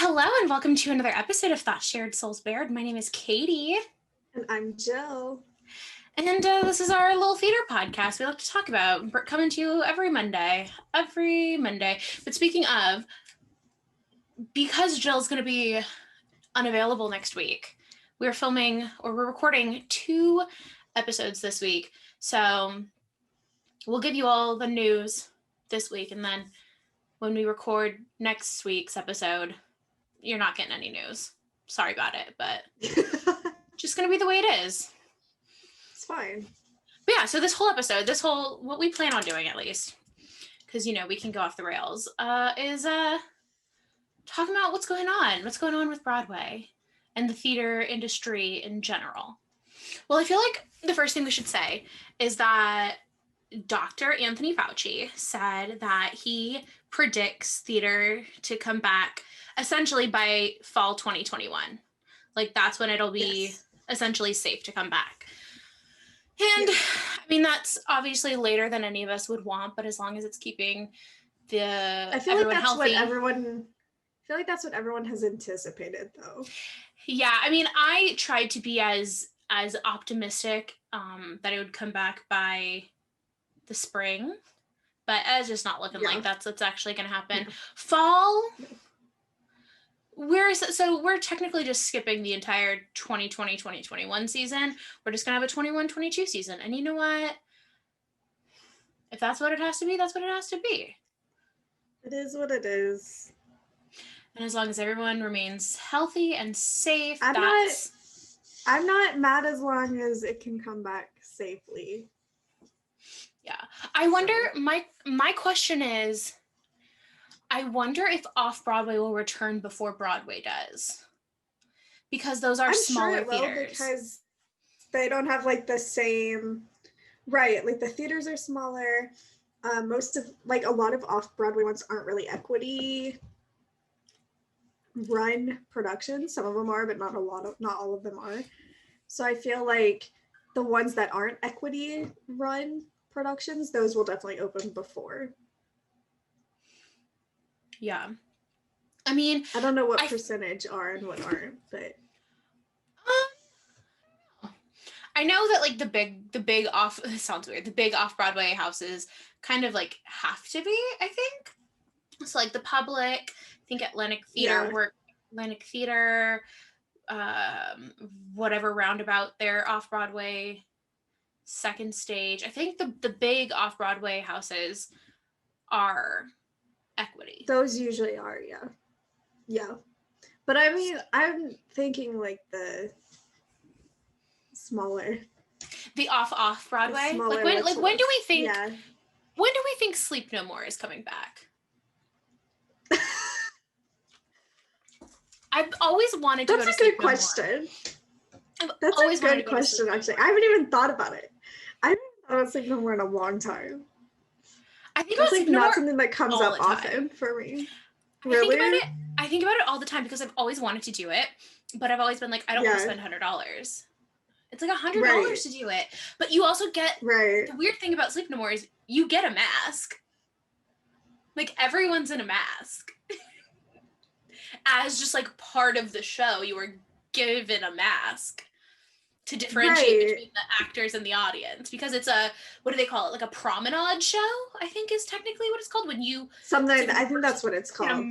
Hello and welcome to another episode of Thoughts Shared Souls Bared. My name is Katie. And I'm Jill. And this is our little theater podcast we like to talk about. We're coming to you every Monday. But speaking of, because Jill's going to be unavailable next week, we're recording 2 episodes this week. So we'll give you all the news this week. And then when we record next week's episode, you're not getting any news. Sorry about it, but just going to be the way it is. It's fine. But yeah, so what we plan on doing at least, because, we can go off the rails, is talking about what's going on with Broadway and the theater industry in general. Well, I feel like the first thing we should say is that Dr. Anthony Fauci said that he predicts theater to come back essentially by fall 2021. Like, that's when it'll be essentially safe to come back. And I mean, that's obviously later than any of us would want, but as long as it's keeping everyone healthy. I feel like that's what everyone has anticipated, though. Yeah, I mean, I tried to be as optimistic that it would come back by the spring, but it's just not looking like that's what's actually going to happen. Yeah. Fall. We're technically just skipping the entire 2020-2021 season. We're just going to have a 21-22 season. And you know what? If that's what it has to be, that's what it has to be. It is what it is. And as long as everyone remains healthy and safe, I'm not mad as long as it can come back safely. Yeah. I wonder, my question is, I wonder if Off-Broadway will return before Broadway does. Because those are smaller theaters. Because they don't have like the same, right, like the theaters are smaller. A lot of Off-Broadway ones aren't really equity run productions. Some of them are, but not all of them are. So I feel like the ones that aren't equity run productions, those will definitely open before. Yeah. I mean, I don't know what percentage are and what aren't, but I know that like the big off-Broadway houses kind of like have to be, I think. So like the Public, I think Atlantic Theater, whatever roundabout their off-Broadway second stage. I think the big off-Broadway houses are equity. Those usually are, yeah. But I mean, I'm thinking like the smaller, the off-Broadway. When do we think? Yeah. When do we think Sleep No More is coming back? I've always wanted to go to Sleep No More. That's a good question, actually. I haven't even thought about it. I haven't thought about Sleep No More in a long time. I think it's like not something that comes up often for me. Really? I think about it all the time because I've always wanted to do it, but I've always been like, I don't want to spend $100. It's like $100 to do it. But you also get, the weird thing about Sleep No More is you get a mask. Like, everyone's in a mask. As just like part of the show, you were given a mask to differentiate between the actors and the audience, because it's what do they call it? Like a promenade show, I think is technically what it's called. I think that's what it's called.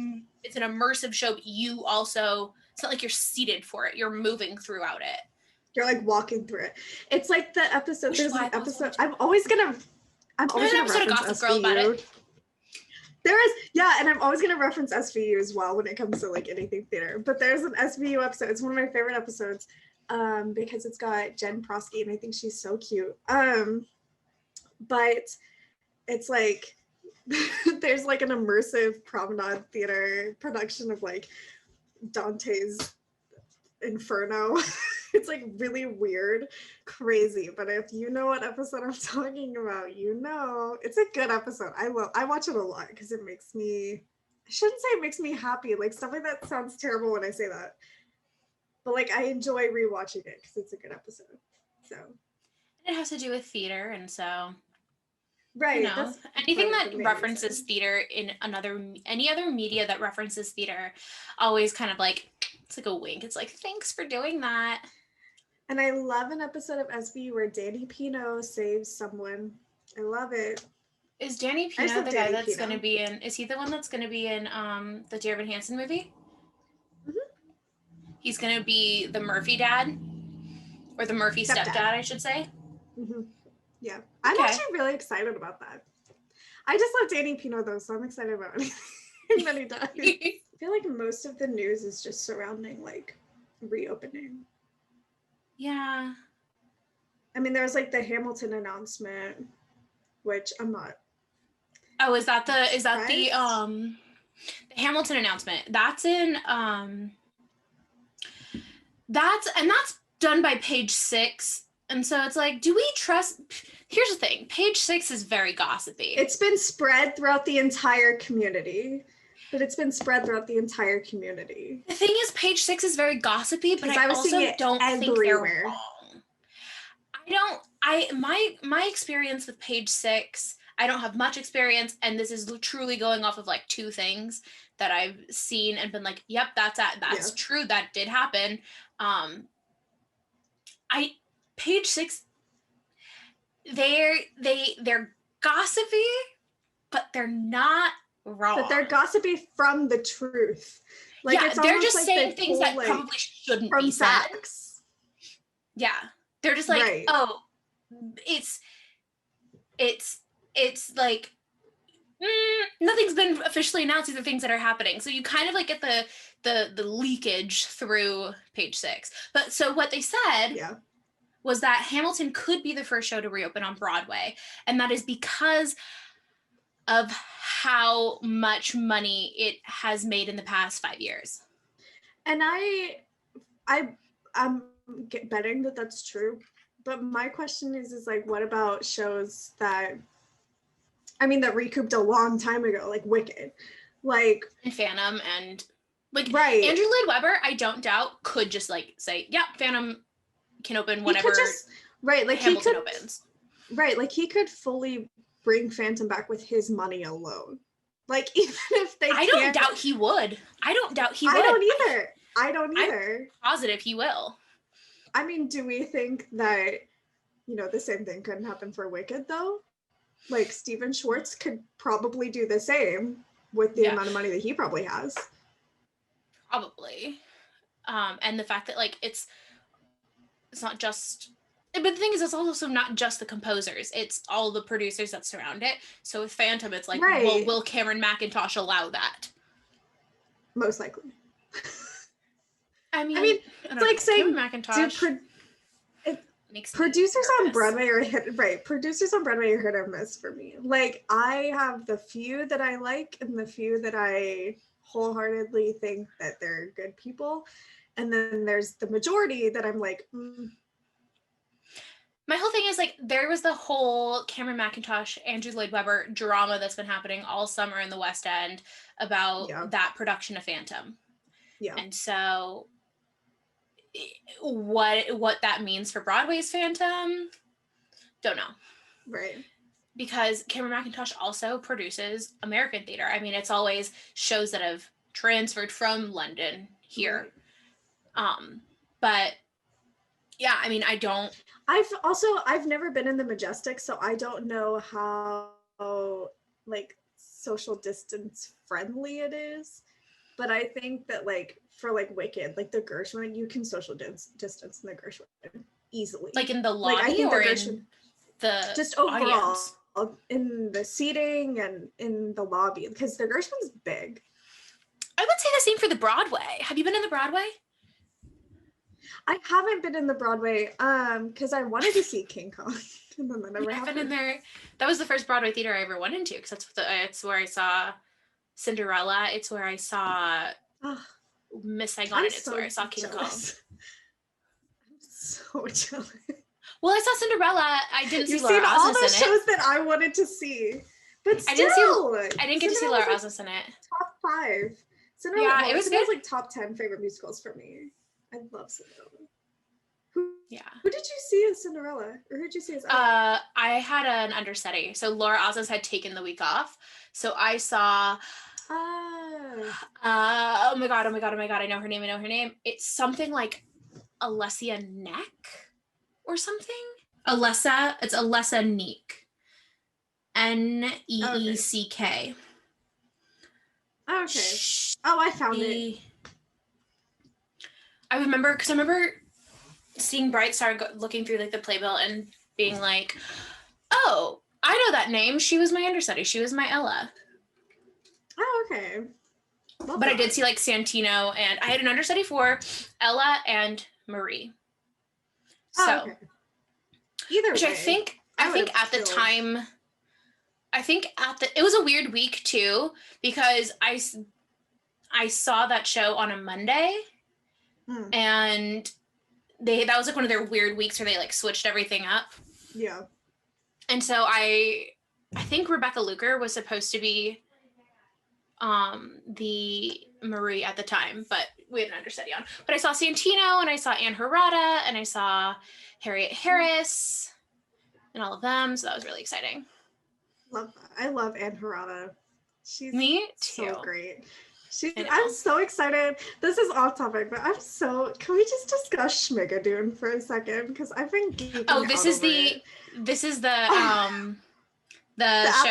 It's an immersive show, but you also, it's not like you're seated for it. You're moving throughout it. You're like walking through it. It's like the episode. There's an episode. I'm always gonna reference Gossip Girl about it. There is, and I'm always going to reference SVU as well when it comes to like anything theater. But there's an SVU episode. It's one of my favorite episodes because it's got Jen Prosky, and I think she's so cute. But it's like, there's like an immersive promenade theater production of like Dante's Inferno. It's like really weird, crazy, but if you know what episode I'm talking about, it's a good episode. I watch it a lot because it makes me, I shouldn't say it makes me happy, like stuff like that sounds terrible when I say that, but like I enjoy rewatching it because it's a good episode. So it has to do with theater, and so Right. That's anything that references theater in any other media that references theater, always kind of like, it's like a wink. It's like, thanks for doing that. And I love an episode of SVU where Danny Pino saves someone. I love it. Is Danny Pino the guy that's going to be in? Is he the one that's going to be in the Dear Evan Hansen movie? Mm-hmm. He's going to be the Murphy dad, or the Murphy stepdad, I should say. Mm-hmm. Yeah, I'm actually really excited about that. I just love Danny Pino though, so I'm excited about anything that he does. I feel like most of the news is just surrounding like reopening. Yeah. I mean, there's like the Hamilton announcement, which I'm not. Oh, is that the Hamilton announcement? That's in that's done by Page Six. And so it's like, do we trust? Here's the thing. Page Six is very gossipy. It's been spread throughout the entire community. The thing is, Page Six is very gossipy, but I also don't think they're wrong. My experience with Page Six, I don't have much experience, and this is truly going off of like two things that I've seen and been like, yep, that's true. That did happen. Page Six, they're gossipy, but they're not wrong. But they're gossipy from the truth. Like, yeah, they're just like saying things that probably shouldn't be said. Facts. Yeah, they're just like, oh, it's like nothing's been officially announced. These are things that are happening. So you kind of like get the leakage through Page Six. But so what they said. Yeah. Was that Hamilton could be the first show to reopen on Broadway. And that is because of how much money it has made in the past 5 years. And I'm betting that that's true. But my question is like, what about shows that recouped a long time ago, like Wicked? Like and Phantom and like Andrew Lloyd Webber, I don't doubt, could just like say, yeah, Phantom can open whenever Hamilton opens. Right, like he could fully bring Phantom back with his money alone. Like even if they I don't doubt he would. I don't either. I'm positive he will. I mean, do we think that, the same thing couldn't happen for Wicked though? Like Stephen Schwartz could probably do the same with the amount of money that he probably has. Probably. And the fact that like it's not just, but the thing is, it's also not just the composers, it's all the producers that surround it. So with Phantom, it's like, well, will Cameron Mackintosh allow that? Most likely. I mean it's like saying Mackintosh producers on Broadway are hit or miss for me. Like I have the few that I like and the few that I wholeheartedly think that they're good people. And then there's the majority that I'm like, My whole thing is like, there was the whole Cameron Mackintosh, Andrew Lloyd Webber drama that's been happening all summer in the West End about that production of Phantom. Yeah. And so what that means for Broadway's Phantom, don't know. Right. Because Cameron Mackintosh also produces American theater. I mean, it's always shows that have transferred from London here. Right. But yeah, I mean, I've never been in the Majestic, so I don't know how like social distance friendly it is. But I think that like for like Wicked, like the Gershwin, you can social distance in the Gershwin easily. Like in the lobby or in the just overall audience? In the seating and in the lobby, because the Gershwin's big. I would say the same for the Broadway. Have you been in the Broadway? I haven't been in the Broadway because I wanted to see King Kong, and then that never happened. I've been in there. That was the first Broadway theater I ever went into, because it's where I saw Cinderella. It's where I saw Miss Saigon. It's where I saw King Kong. I'm so jealous. Well, I saw Cinderella. I didn't see Laura Osnes in it. You've seen all the shows that I wanted to see, but still, I didn't get to see Laura Osnes in it. Top 5. Cinderella, it was good. Like top 10 favorite musicals for me. I love Cinderella. Yeah. Who did you see as Cinderella? Or who did you see as Ella? I had an understudy. So Laura Osnes had taken the week off. So I saw oh my god, I know her name. It's something like Alessia Neck or something. It's Alessa Neek. Neeck. Okay. Oh, I found it. I remember seeing Bright Star looking through like the playbill and being like, oh, I know that name. She was my understudy. She was my Ella. Oh, okay. But I did see like Santino, and I had an understudy for Ella and Marie. So, okay. Either way, I think at the time, it was a weird week too, because I saw that show on a Monday, and that was like one of their weird weeks where they like switched everything up. Yeah. And so I think Rebecca Luker was supposed to be the Marie at the time, but we had an understudy on. But I saw Santino, and I saw Anne Harada, and I saw Harriet Harris, and all of them. So that was really exciting. Love that. I love Anne Harada. She's Me too. So great. I'm so excited. This is off topic, but can we just discuss Schmigadoon for a second? Because I've been geeking out this is the show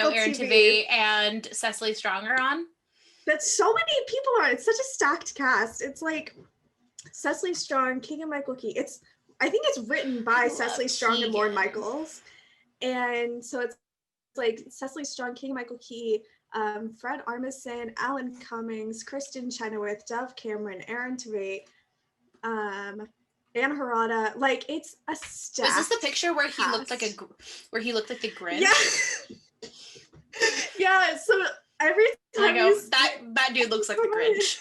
Aaron Tveit and Cecily Strong are on. That so many people are. It's such a stacked cast. It's like Cecily Strong, Keegan-Michael Key. I think it's written by Cecily Strong and Lorne Michaels. And so it's like Cecily Strong, Keegan-Michael Key, Fred Armisen, Alan Cummings, Kristen Chenoweth, Dove Cameron, Aaron Tveit, Anne Harada. Like, it's a stacked. Was this the picture where he looked like the Grinch? Yeah. Yeah. So every time I go, that dude looks like the Grinch.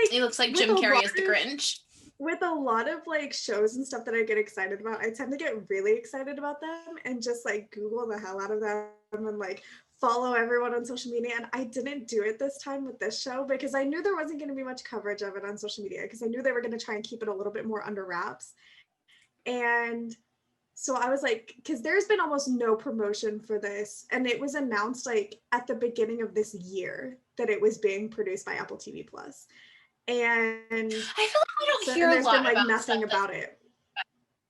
He looks like Jim Carrey as the Grinch. With a lot of like shows and stuff that I get excited about, I tend to get really excited about them and just like Google the hell out of them and like follow everyone on social media. And I didn't do it this time with this show because I knew there wasn't going to be much coverage of it on social media because I knew they were going to try and keep it a little bit more under wraps. And so I was like, because there's been almost no promotion for this, and it was announced like at the beginning of this year that it was being produced by Apple TV Plus. And I feel like we don't hear a lot about nothing about it.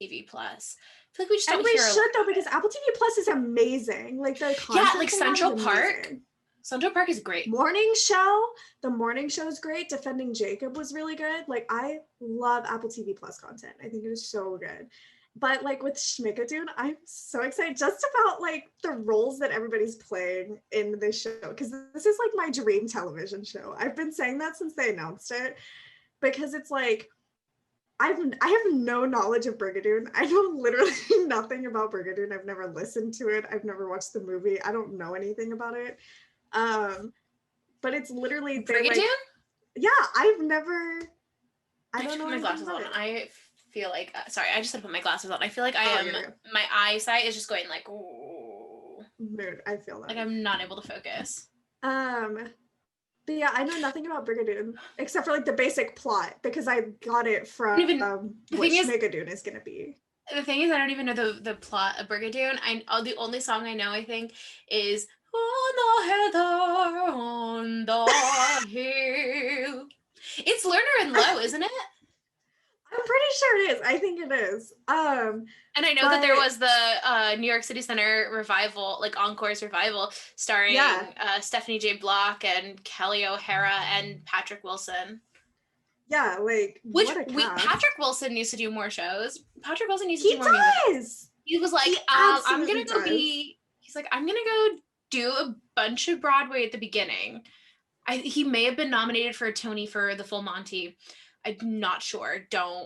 TV Plus. I feel like we just don't hear. And we should though, because Apple TV Plus is amazing. Like the content like Central Park. Central Park is great. The morning show is great. Defending Jacob was really good. Like I love Apple TV Plus content. I think it was so good. But like with Schmigadoon, I'm so excited just about like the roles that everybody's playing in this show, because this is like my dream television show. I've been saying that since they announced it, because it's like I have no knowledge of Brigadoon. I know literally nothing about Brigadoon. I've never listened to it. I've never watched the movie. I don't know anything about it. But it's literally Brigadoon? Like, yeah, I don't know. My glasses on. I feel like sorry, I just had to put my glasses on. I feel like my eyesight is just going like, ooh. Mood. I feel that. Like I'm not able to focus. But yeah, I know nothing about Brigadoon except for like the basic plot because I got it from what Schmigadoon is gonna be. The thing is, I don't even know the plot of Brigadoon. The only song I know, I think, is "On the Heather on the Hill." It's Lerner and Lowe, isn't it? I'm pretty sure it is. I think it is. And I know that there was the New York City Center revival, like Encore's revival, starring Stephanie J. Block and Kelly O'Hara and Patrick Wilson. Yeah, like Patrick Wilson needs to do more shows. Patrick Wilson needs to do more music. He was like, I'm gonna go do a bunch of Broadway at the beginning. He may have been nominated for a Tony for The Full Monty. I'm not sure. I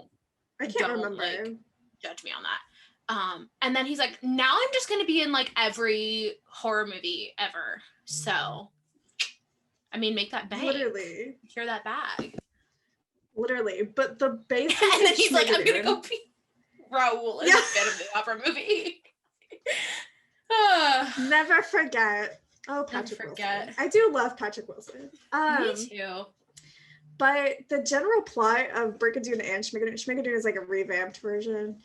can't remember. Like, judge me on that. And then he's like, now I'm just gonna be in like every horror movie ever. So, I mean, make that bank. Literally. Secure that bag. Literally. But the basic and then he's like, I'm gonna go be Raoul in the Phantom of the Opera movie. Never forget. Oh, Patrick Wilson. I do love Patrick Wilson. Me too. But the general plot of Brigadoon and Schmigadoon is like a revamped version.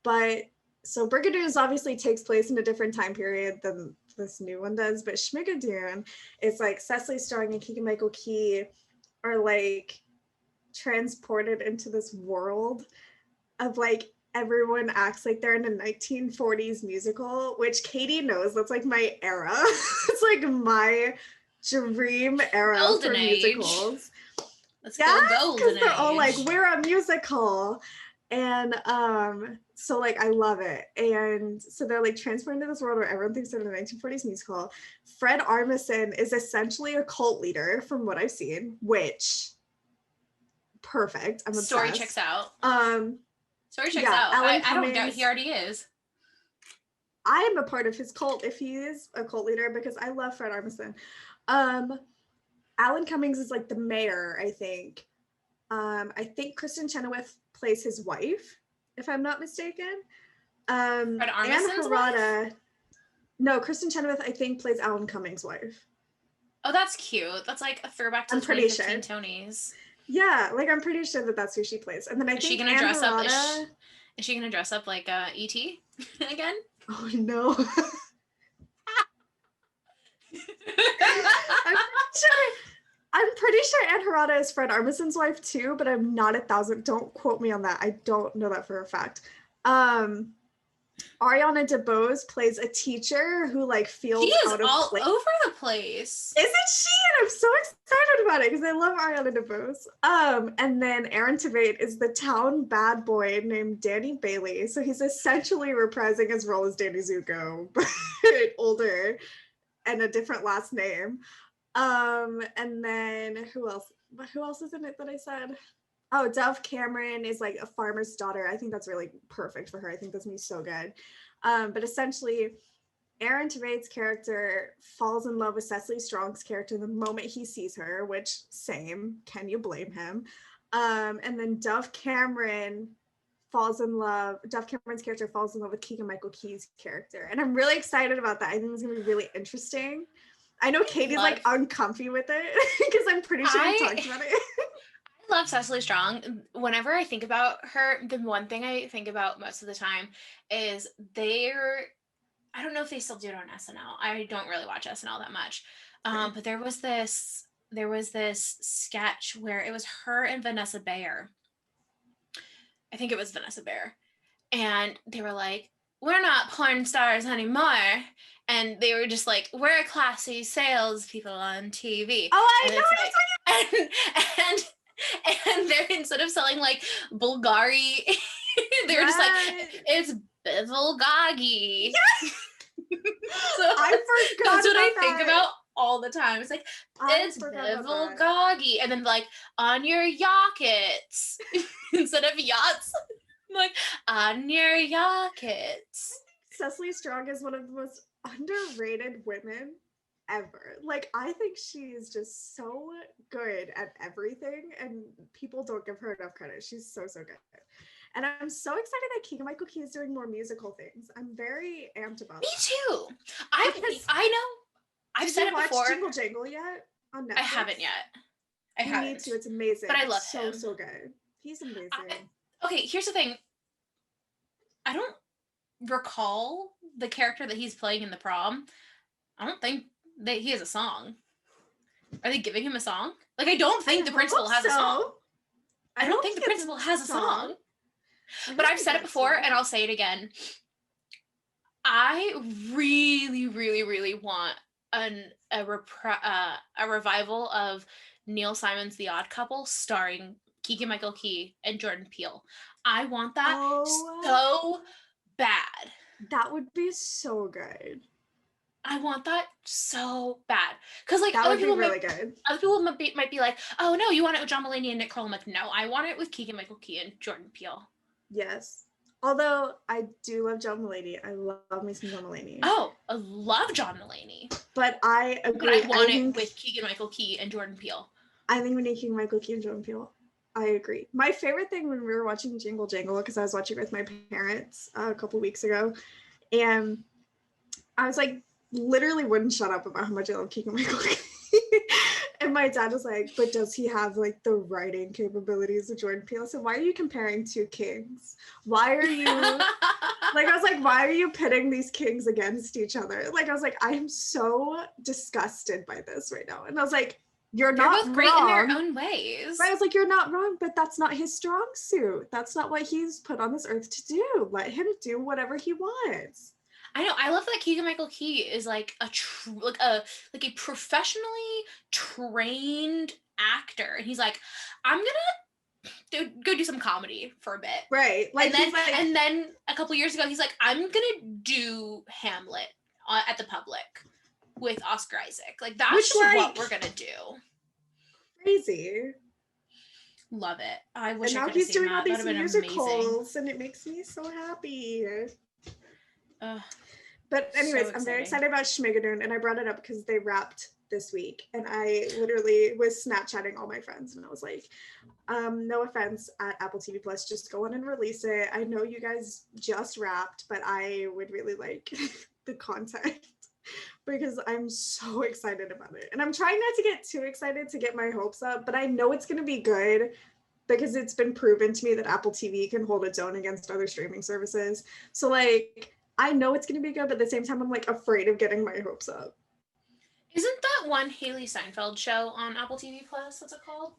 But so Brigadoon obviously takes place in a different time period than this new one does. But Schmigadoon is like Cecily Strong and Keegan Michael Key are like transported into this world of like everyone acts like they're in a 1940s musical, which Katie knows that's like my era. It's like my dream era Golden for age. musicals. Let's Yeah, go golden because they're all like, age. we're a musical. And so like I love it. And so they're like transported into this world where everyone thinks they're in a 1940s musical. Fred Armisen is essentially a cult leader from what I've seen, which perfect. I'm obsessed. Story checks out. Story checks yeah, out. Alan I don't doubt Cummings- he already is. I am a part of his cult if he is a cult leader because I love Fred Armisen. Alan Cummings is like the mayor, I think. I think Kristen Chenoweth plays his wife, if I'm not mistaken. Fred Armisen's Anne Harada, no, Kristen Chenoweth, I think, plays Alan Cummings' wife. Oh, that's cute. That's like a throwback to I'm the pretty 2015 Tonys. Yeah, like I'm pretty sure that that's who she plays. And then I Is she think gonna Anne dress up? Harada... Is she gonna dress up like E.T. again? Oh no. I'm pretty sure Anne Harada is Fred Armisen's wife too, but I'm not 1,000. Don't quote me on that. I don't know that for a fact. Ariana DeBose plays a teacher who like feels out of all place. over the place. Isn't she? And I'm so excited about it because I love Ariana DeBose. And then Aaron Tveit is the town bad boy named Danny Bailey. So he's essentially reprising his role as Danny Zuko, but older and a different last name. And then who else? Who else is in it that I said? Oh, Dove Cameron is like a farmer's daughter. I think that's really perfect for her. I think that's gonna be so good. But essentially, Aaron Tveit's character falls in love with Cecily Strong's character the moment he sees her, which same, can you blame him? And then Dove Cameron's character falls in love with Keegan-Michael Key's character. And I'm really excited about that. I think it's gonna be really interesting. I know Katie's like uncomfy with it because I'm pretty sure we talked about it. I love Cecily Strong. Whenever I think about her, the one thing I think about most of the time is I don't know if they still do it on SNL. I don't really watch SNL that much. But there was this sketch where it was her and Vanessa Bayer. I think it was Vanessa Bayer. And they were like, we're not porn stars anymore. And they were just like, we're classy salespeople on TV. Oh, I know what you're talking. And they're, instead of selling like Bulgari, they were just like, it's Bivilgagi. Yes! So I forgot that's what I that. think about all the time. It's like, it's Bivilgagi. And then like, on your yachts instead of yachts. I'm like, on your yachts. Cecily Strong is one of the most underrated women ever. Like, I think she is just so good at everything, and people don't give her enough credit. She's so good. And I'm so excited that Keegan-Michael Key is doing more musical things. I'm very amped about Me that. too. I know. I've said it before. Jingle Jangle yet on Netflix? I haven't yet. I haven't. You need to. It's amazing. But I love him. So good. He's amazing. Okay, here's the thing. I don't recall the character that he's playing in the prom. I don't think that he has a song. Are they giving him a song? Like, I don't think the principal has a song. I don't think the principal has a song. But I've said it before, and I'll say it again. I really, really, really want a revival of Neil Simon's The Odd Couple starring Keegan-Michael Key and Jordan Peele. I want that so bad. That would be so good. I want that so bad. Because like that other would people be really good. Other people might be like, oh no, you want it with John Mulaney and Nick Kroll. I'm like, no, I want it with Keegan-Michael Key and Jordan Peele. Yes. Although I do love John Mulaney. I love me some John Mulaney. Oh, I love John Mulaney. But I agree. But I want it with Keegan-Michael Key and Jordan Peele. I think we need Keegan-Michael Key and Jordan Peele. I agree. My favorite thing when we were watching Jingle Jangle, because I was watching with my parents a couple weeks ago, and I was like, literally wouldn't shut up about how much I love Keegan-Michael Key. And my dad was like, but does he have like the writing capabilities of Jordan Peele? So why are you comparing two kings? Why are you like, I was like, why are you pitting these kings against each other? Like, I was like, I am so disgusted by this right now. And I was like, you're They're not both great wrong. in their own ways. Right, I was like, you're not wrong, but that's not his strong suit. That's not what he's put on this earth to do. Let him do whatever he wants. I know. I love that Keegan-Michael Key is like a professionally trained actor, and he's like, I'm gonna go do some comedy for a bit, right? Like, and then a couple years ago, he's like, I'm gonna do Hamlet at the Public with Oscar Isaac. Like, that's what we're gonna do. Crazy. Love it. I wish. And I now he's doing all these musicals, and it makes me so happy. But anyways, I'm very excited about Schmigadoon, and I brought it up because they wrapped this week, and I literally was Snapchatting all my friends, and I was like, no offense at Apple TV Plus, just go on and release it. I know you guys just wrapped, but I would really like the content because I'm so excited about it. And I'm trying not to get too excited to get my hopes up, but I know it's going to be good because it's been proven to me that Apple TV can hold its own against other streaming services. So like, I know it's going to be good, but at the same time, I'm like afraid of getting my hopes up. Isn't that one Haley Steinfeld show on Apple TV Plus? What's it called?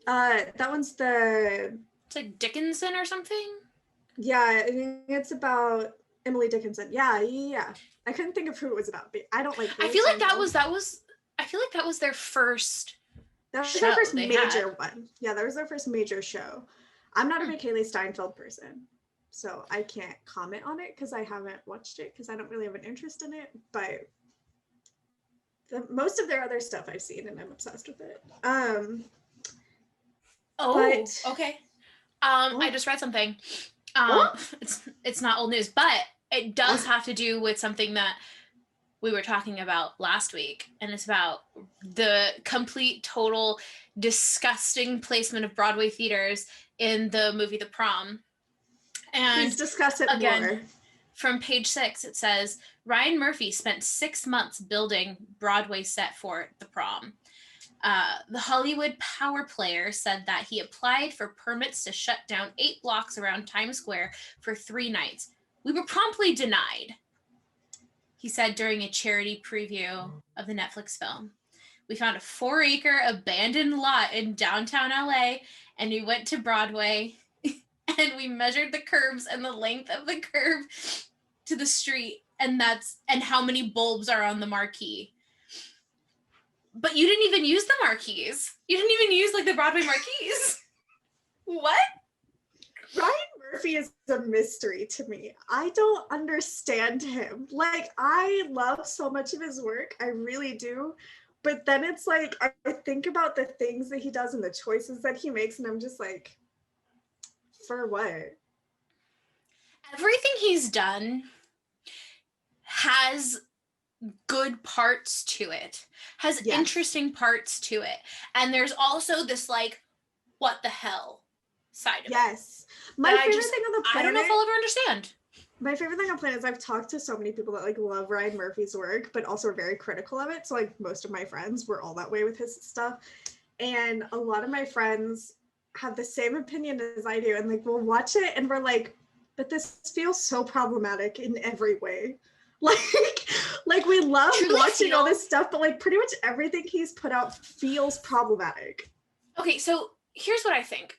That one's it's like Dickinson or something. Yeah, I think it's about Emily Dickinson. Yeah. I couldn't think of who it was about, but I don't like. I feel like that was. I feel like that was their first. That was their first major one. Yeah, that was their first major show. I'm not a big Haley Steinfeld person, so I can't comment on it because I haven't watched it because I don't really have an interest in it. But most of their other stuff I've seen, and I'm obsessed with it. Okay. I just read something. It's not old news, but it does have to do with something that we were talking about last week, and it's about the complete, total, disgusting placement of Broadway theaters in the movie The Prom. And please discuss it more. From page 6, it says, Ryan Murphy spent 6 months building Broadway set for The Prom. The Hollywood Power Player said that he applied for permits to shut down 8 blocks around Times Square for 3 nights. We were promptly denied, he said during a charity preview of the Netflix film. We found a 4-acre abandoned lot in downtown LA, and we went to Broadway, and we measured the curbs and the length of the curb to the street, and how many bulbs are on the marquee. But you didn't even use the marquees. You didn't even use like the Broadway marquees. What? Ryan Murphy is a mystery to me. I don't understand him. Like, I love so much of his work. I really do. But then it's like, I think about the things that he does and the choices that he makes, and I'm just like, for what? Everything he's done has good parts to it, has interesting parts to it. And there's also this like, what the hell side of it. Yes. My favorite thing on the planet. I don't know if I'll ever understand. My favorite thing on planet is I've talked to so many people that like love Ryan Murphy's work, but also are very critical of it. So like most of my friends were all that way with his stuff. And a lot of my friends have the same opinion as I do. And like, we'll watch it and we're like, but this feels so problematic in every way. Like we love watching all this stuff, but like pretty much everything he's put out feels problematic. Okay, so here's what I think.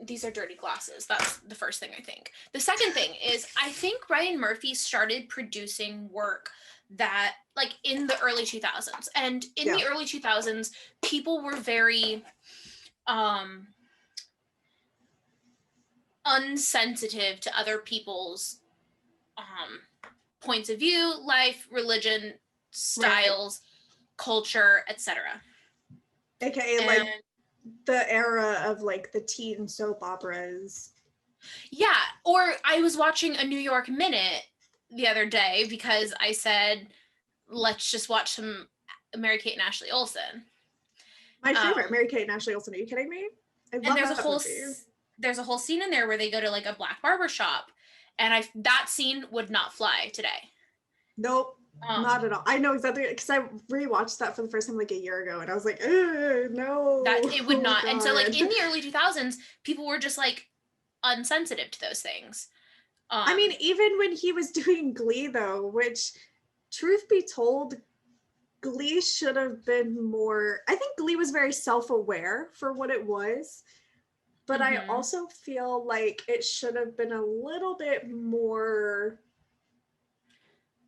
These are dirty glasses. That's the first thing I think. The second thing is I think Ryan Murphy started producing work that like in the early 2000s. And in the early 2000s, people were very unsensitive to other people's points of view, life, religion, styles, culture, etc. AKA like the era of like the teen soap operas. Yeah, or I was watching a New York Minute the other day because I said, let's just watch some Mary-Kate and Ashley Olsen. My favorite, Mary-Kate and Ashley Olsen. Are you kidding me? I love there's a whole scene in there where they go to like a black barber shop, and that scene would not fly today. Nope. Not at all. I know exactly, because I rewatched that for the first time like a year ago, and I was like, no. That it would not. God. And so like in the early 2000s, people were just like unsensitive to those things. I mean, even when he was doing Glee, though, which, truth be told, Glee should have been more. I think Glee was very self-aware for what it was, but I also feel like it should have been a little bit more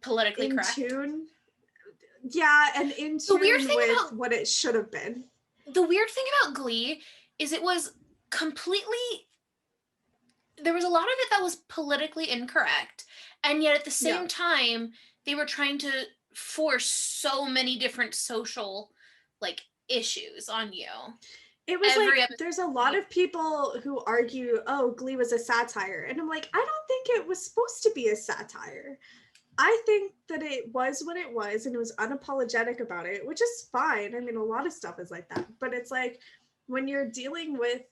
politically in correct. tune. Yeah, and in tune with what it should have been. The weird thing about Glee is it was completely. There was a lot of it that was politically incorrect, and yet at the same time they were trying to force so many different social like issues on you. It was there's a lot of people who argue, oh, Glee was a satire, and I'm like, I don't think it was supposed to be a satire. I think that it was what it was, and it was unapologetic about it, which is fine. I mean, a lot of stuff is like that, but it's like when you're dealing with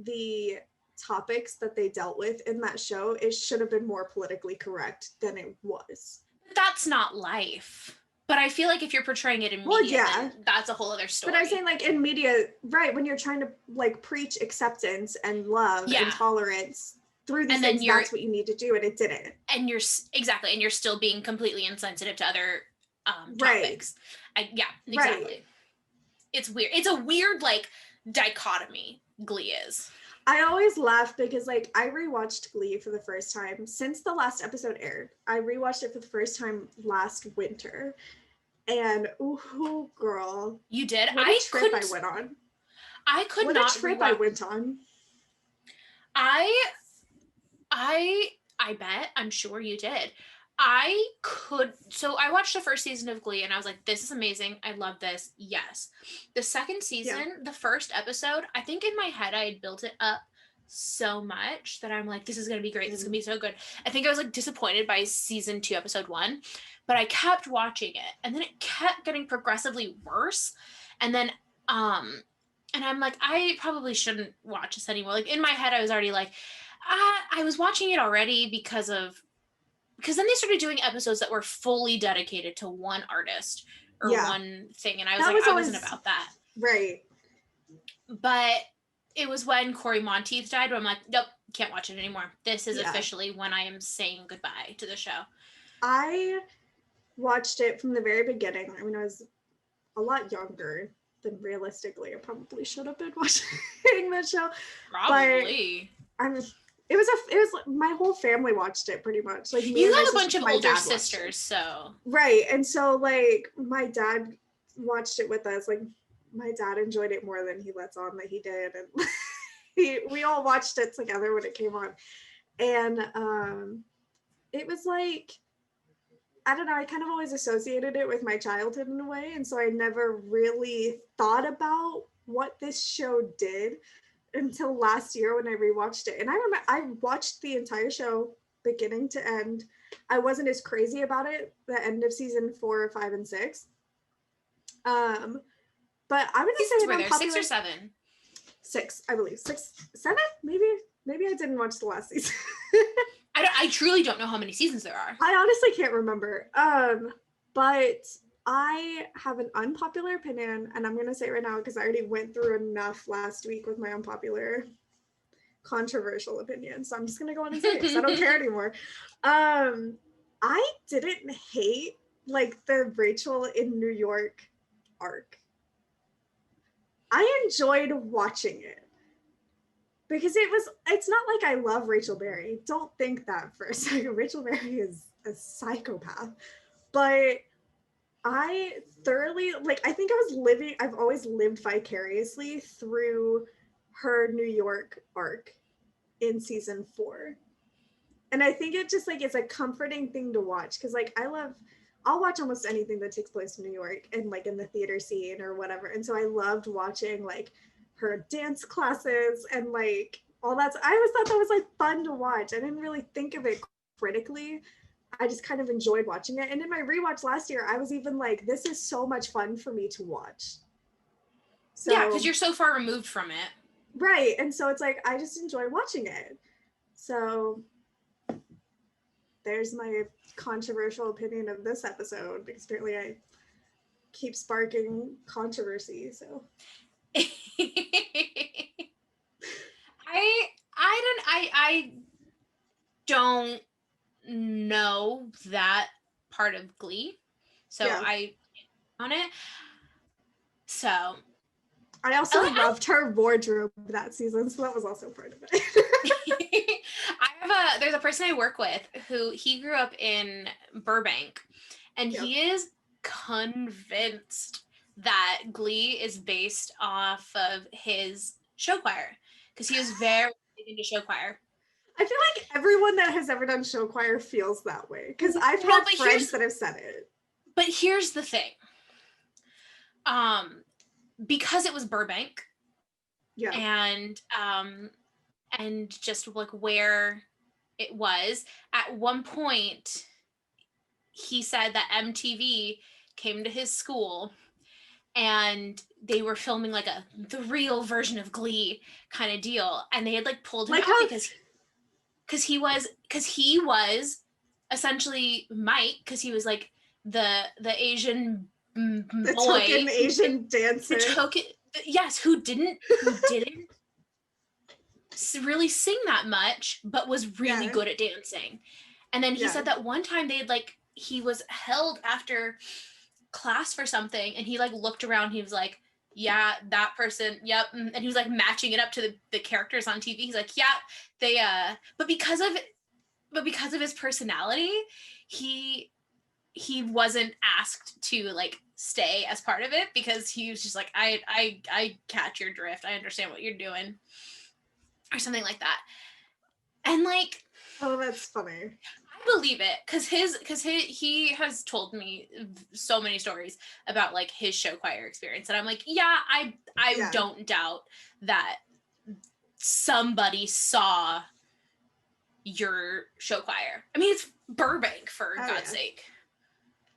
the topics that they dealt with in that show, it should have been more politically correct than it was. That's not life. But I feel like if you're portraying it in media, then that's a whole other story. But I'm saying like in media, right, when you're trying to like preach acceptance and love and tolerance through these things, that's what you need to do, and it didn't. And you're and you're still being completely insensitive to other topics. Exactly. Right. It's weird. It's a weird like dichotomy, Glee is. I always laugh because like I rewatched Glee for the first time since the last episode aired. I rewatched it for the first time last winter, and ooh, girl, you did. What a trip I went on. I could not. What a trip I went on. I bet. I'm sure you did. So I watched the first season of Glee and I was like, this is amazing. I love this. Yes. The second season, the first episode, I think in my head I had built it up so much that I'm like, this is going to be great. This is going to be so good. I think I was like disappointed by season 2, episode 1, but I kept watching it and then it kept getting progressively worse. And then, and I'm like, I probably shouldn't watch this anymore. Like in my head, I was already like, I was watching it already because then they started doing episodes that were fully dedicated to one artist or one thing. And I was I wasn't about that. Right. But it was when Corey Monteith died where I'm like, nope, can't watch it anymore. This is officially when I am saying goodbye to the show. I watched it from the very beginning. I mean, I was a lot younger than realistically I probably should have been watching the show. Probably. But it was my whole family watched it pretty much. Like you have a bunch of older sisters, so right, and so like my dad watched it with us. Like my dad enjoyed it more than he lets on that he did, and we all watched it together when it came on, and it was like I don't know. I kind of always associated it with my childhood in a way, and so I never really thought about what this show did until last year when I rewatched it. And I remember I watched the entire show beginning to end. I wasn't as crazy about it the end of season 4, 5, and 6. But I'm gonna say were there 6 or 7? 6, I believe. 6, 7, maybe I didn't watch the last season. I truly don't know how many seasons there are. I honestly can't remember. But I have an unpopular opinion, and I'm going to say it right now because I already went through enough last week with my unpopular, controversial opinion. So I'm just going to go on and say it because I don't care anymore. I didn't hate like the Rachel in New York arc. I enjoyed watching it because it's not like I love Rachel Berry. Don't think that for a second. Rachel Berry is a psychopath, but I thoroughly, like, I think I've always lived vicariously through her New York arc in season 4. And I think it just, like, it's a comforting thing to watch. Cause like, I'll watch almost anything that takes place in New York and like in the theater scene or whatever. And so I loved watching like her dance classes and like all that. I always thought that was like fun to watch. I didn't really think of it critically. I just kind of enjoyed watching it. And in my rewatch last year, I was even like, this is so much fun for me to watch. So, yeah, because you're so far removed from it. Right. And so it's like, I just enjoy watching it. So there's my controversial opinion of this episode, because apparently I keep sparking controversy. So I don't know that part of Glee, so yeah. I on it. So I also loved her wardrobe that season, so that was also part of it. there's a person I work with who he grew up in Burbank, and he is convinced that Glee is based off of his show choir, because he was very into show choir. I feel like everyone that has ever done show choir feels that way, because I've had friends that have said it. But here's the thing. Because it was Burbank, and just like where it was, at one point he said that MTV came to his school and they were filming like the real version of Glee kind of deal, and they had like pulled him out because he was essentially Mike, because he was like the Asian the boy, token Asian dancer, who didn't really sing that much, but was really good at dancing. And then he said that one time he was held after class for something, and he like looked around, he was like, yeah, that person, yep, and he was like matching it up to the characters on TV. He's like, yeah, they but because of his personality, he wasn't asked to like stay as part of it, because he was just like, I catch your drift, I understand what you're doing, or something like that. And like, oh, that's funny. I believe it, because he has told me so many stories about like his show choir experience, and I'm like, yeah, I don't doubt that somebody saw your show choir. I mean, it's Burbank, for God's sake.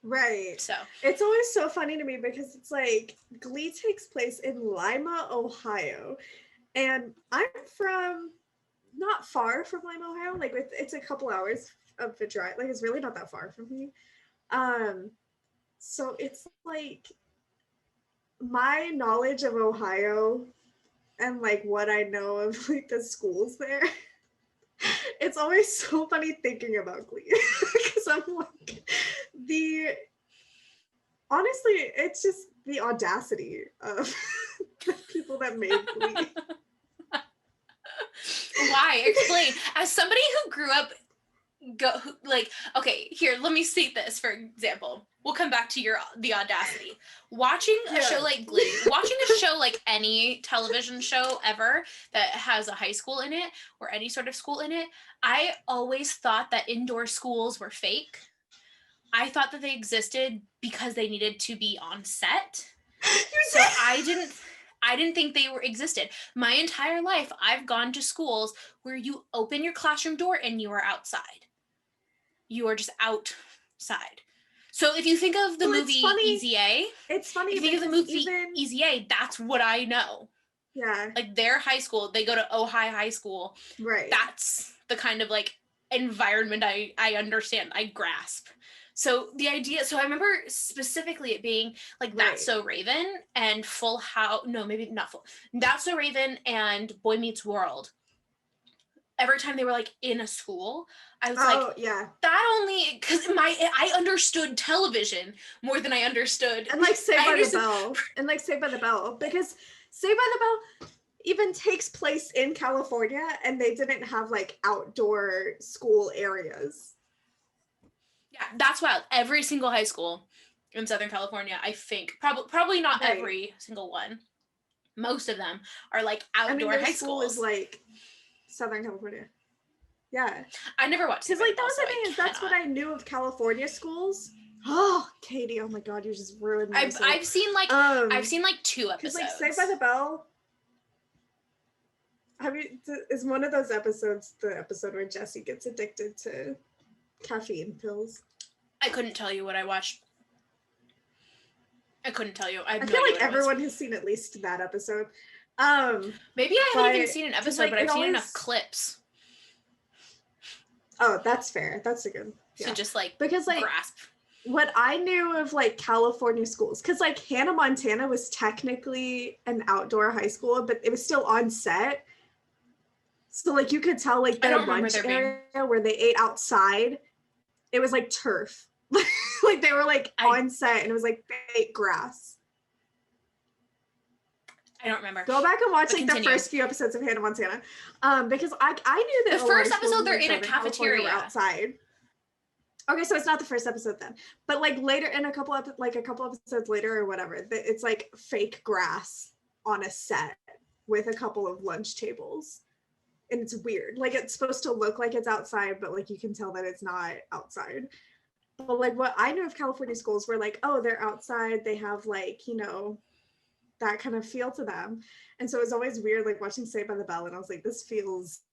Right. So it's always so funny to me, because it's like Glee takes place in Lima, Ohio, and I'm from not far from Lima, Ohio. Like it's a couple hours of a drive. Like it's really not that far from me. So it's like my knowledge of Ohio and like what I know of like the schools there. It's always so funny thinking about Glee, because I'm like, honestly, it's just the audacity of the people that made Glee. Why? Explain. As somebody who grew up, okay, here, let me state this, for example. We'll come back to the audacity. Watching a show like Glee, watching a show like any television show ever that has a high school in it, or any sort of school in it, I always thought that indoor schools were fake. I thought that they existed because they needed to be on set. So I didn't think they existed. My entire life, I've gone to schools where you open your classroom door and you are outside. You are just outside. So if you think of the movie Easy A, it's funny. If you think of the movie Easy A, that's what I know. Yeah. Like their high school, they go to Ojai High School. Right. That's the kind of like environment I understand, I grasp. So the idea, so I remember specifically it being like That's So Raven and Full House, no, maybe not Full, That's So Raven and Boy Meets World. Every time they were like in a school, I was that only, because I understood television more than I understood. And like Saved by the Bell. And like Saved by the Bell. Because Saved by the Bell even takes place in California, and they didn't have like outdoor school areas. Yeah, that's wild. Every single high school in Southern California, I think, probably not every single one. Most of them are like outdoor high schools. Is like Southern California. Yeah. I never watched it. Because like that's what I knew of California schools. Oh, Katie! Oh my God, you just ruined my soul. I've seen like 2 episodes. Like Saved by the Bell. Is one of those episodes the episode where Jesse gets addicted to caffeine pills? I couldn't tell you what I watched. I couldn't tell you. I feel like everyone has seen at least that episode. Maybe I haven't even seen an episode, but I've seen enough clips. Oh, that's fair. That's a good. To just like because like grasp. what I knew of like California schools, because like Hannah, Montana was technically an outdoor high school, but it was still on set. So like you could tell like their lunch area where they ate outside, it was like turf. Like they were like on set and it was like fake grass. I don't remember. Go back and watch like the first few episodes of Hannah Montana. Because I knew that the first episode they're in a cafeteria outside. Okay, so it's not the first episode then, but like later in a couple episodes later or whatever, it's like fake grass on a set with a couple of lunch tables, and it's weird. Like it's supposed to look like it's outside, but like you can tell that it's not outside. But like what I knew of California schools were like, oh, they're outside. They have like, you know, that kind of feel to them, and so it was always weird like watching Saved by the Bell, and I was like, this feels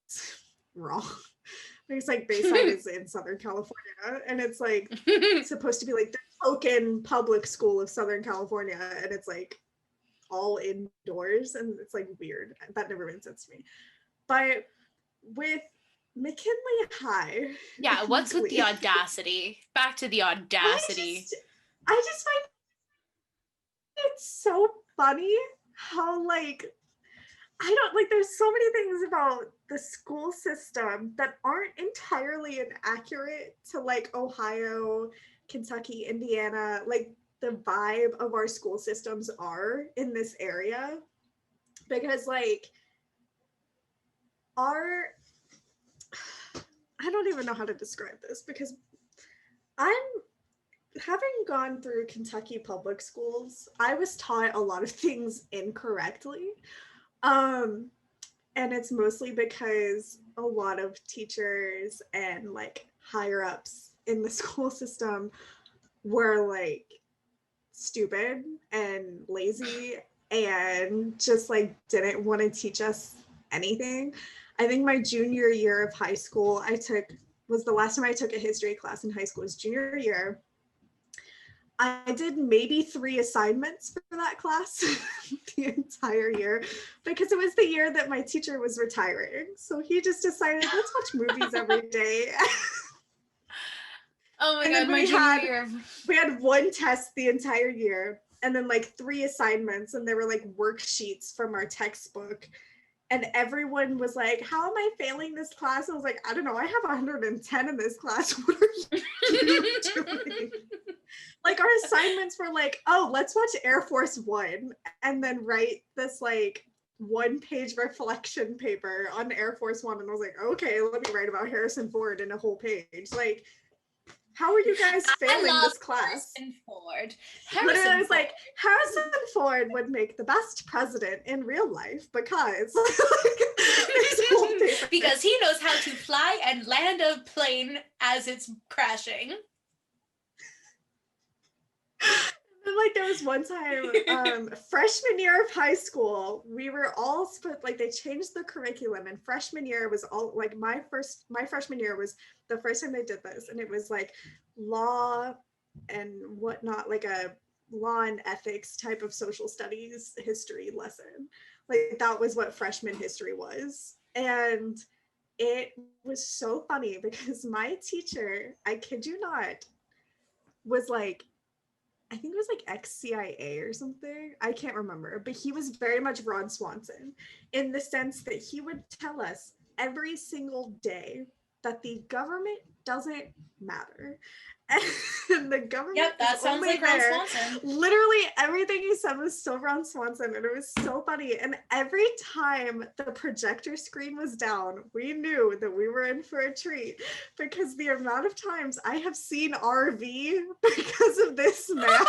wrong. It's like Bayside is in Southern California, and it's like supposed to be like the token public school of Southern California, and it's like all indoors, and it's like weird. That never made sense to me. But with McKinley High, yeah, what's with the audacity? Back to the audacity. I just find it's so funny how like I don't like there's so many things about the school system that aren't entirely inaccurate to like Ohio, Kentucky, Indiana, like the vibe of our school systems are in this area. Because like I don't even know how to describe this, because having gone through Kentucky public schools, I was taught a lot of things incorrectly. And it's mostly because a lot of teachers and like higher ups in the school system were like stupid and lazy and just like didn't want to teach us anything. I think my junior year of high school, was the last time I took a history class in high school. It was junior year. I did maybe 3 assignments for that class the entire year, because it was the year that my teacher was retiring. So he just decided, let's watch movies every day. Oh my God, my junior year. We had 1 test the entire year, and then like 3 assignments, and they were like worksheets from our textbook. And everyone was like, how am I failing this class? I was like, I don't know. I have 110 in this class. What are you doing? Like our assignments were like, oh, let's watch Air Force One and then write this like 1-page reflection paper on Air Force One. And I was like, okay, let me write about Harrison Ford in a whole page. Like, how are you guys failing this class? Harrison Ford. Literally, I was like, Harrison Ford would make the best president in real life because because he knows how to fly and land a plane as it's crashing. And like there was one time, freshman year of high school, we were all like they changed the curriculum, and freshman year was all like my freshman year was the first time they did this, and it was like law and whatnot, like a law and ethics type of social studies history lesson. Like that was what freshman history was. And it was so funny because my teacher, I kid you not, was like, I think it was like ex-CIA or something. I can't remember, but he was very much Ron Swanson in the sense that he would tell us every single day that the government doesn't matter. And the government that sounds like Ron Swanson. Literally everything he said was so Ron Swanson, and it was so funny. And every time the projector screen was down, we knew that we were in for a treat, because the amount of times I have seen RV because of this man. RV.